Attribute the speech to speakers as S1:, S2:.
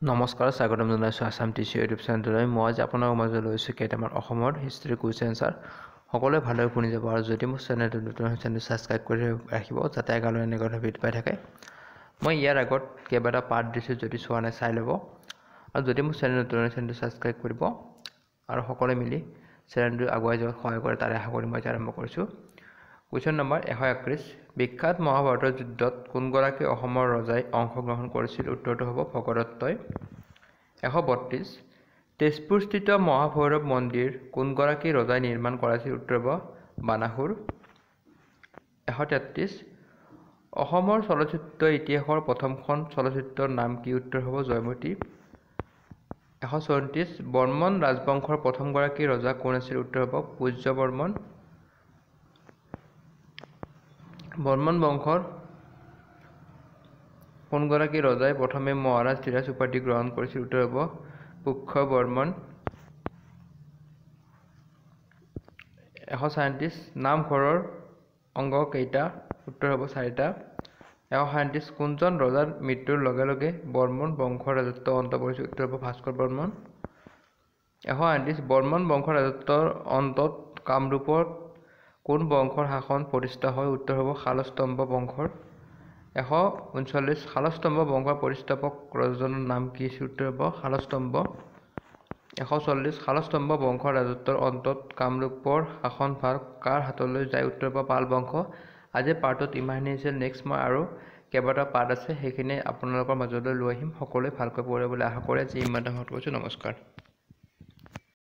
S1: নমস্কাৰ স্বাগতম জনাইছোঁ আসাম টিচি ইউটিউব চেনেললৈ। মই আজি আপোনালোকৰ মাজলৈ লৈছোঁ কেইটামান অসমৰ হিষ্ট্ৰী কুৱেশ্যন এনচাৰ। সকলোৱে ভালদৰে শুনি যাব আৰু যদি মোৰ চেনেলটো নতুন হয় চেনেলটো ছাবস্ক্ৰাইব কৰি ৰাখিব যাতে আগলৈ এনেকুৱা ধৰণৰ ভিডিঅ' পাই থাকে। মই ইয়াৰ আগত কেইবাটা পাৰ্ট দিছোঁ, যদি চোৱা নাই চাই ল'ব আৰু যদি মোৰ চেনেল নতুন হয় চেনেলটো ছাবস্ক্ৰাইব কৰিব আৰু সকলোৱে মিলি চেনেলটো আগুৱাই যোৱাত সহায় কৰে তাৰে আশা কৰি মই আৰম্ভ কৰিছোঁ। Question number 131। বিখ্যাত মহাভাৰতৰ যুদ্ধত কোনগৰাকী অসমৰ ৰজাই অংশগ্ৰহণ কৰিছিল? উত্তৰটো হ'ব ভগদত্তই। 132। তেজপুৰস্থিত মহাভৈৰৱ মন্দিৰ কোনগৰাকী ৰজাই নিৰ্মাণ কৰাইছিল? উত্তৰ হ'ব বানাসুৰ। 133। অসমৰ চলচ্চিত্ৰ ইতিহাসৰ প্ৰথমখন চলচ্চিত্ৰৰ নাম কি? উত্তৰ হ'ব জয়মতী। 134। বৰ্মন ৰাজবংশৰ প্ৰথমগৰাকী ৰজা কোন আছিল? উত্তৰ হ'ব পুষ্য বৰ্মন। বৰ্মন বংশৰ কোনগৰাকী ৰজাই প্ৰথমে মহাৰাজ ধীৰাজ উপাধি গ্ৰহণ কৰিছিল? উত্তৰ হ'ব পুষ্য বৰ্মন। 137। নামঘৰৰ অংগ কেইটা? উত্তৰ হ'ব 4টা। 137। কোনজন ৰজাৰ মৃত্যুৰ লগে লগে বৰ্মন বংশৰ ৰাজত্ব অন্ত পৰিছিল? উত্তৰ হ'ব ভাস্কৰ বৰ্মন। 138। বৰ্মন বংশৰ ৰাজত্বৰ অন্তত কামৰূপত কোন বংশৰ শাসন প্ৰতিষ্ঠা হয়? উত্তৰ হ'ব শালস্তম্ভ বংশৰ। 139। শালস্তম্ভ বংশৰ প্ৰতিষ্ঠাপক ৰজাজনৰ নাম কি আছিল? উত্তৰ হ'ব শালস্তম্ভ। 140। শালস্তম্ভ বংশৰ ৰাজত্বৰ অন্তত কামৰূপৰ শাসনভাৰ কাৰ হাতলৈ যায়? উত্তৰ হ'ব পাল বংশ। আজিৰ পাৰ্টত ইমানখিনি আছিল। নেক্সট মই আৰু কেইবাটা পাৰ্ট আছে, সেইখিনি আপোনালোকৰ মাজলৈ লৈ আহিম। সকলোৱে ভালকৈ পঢ়িব বুলি আশা কৰি আজি ইমানতে সামৰণি মাৰিছোঁ। নমস্কাৰ।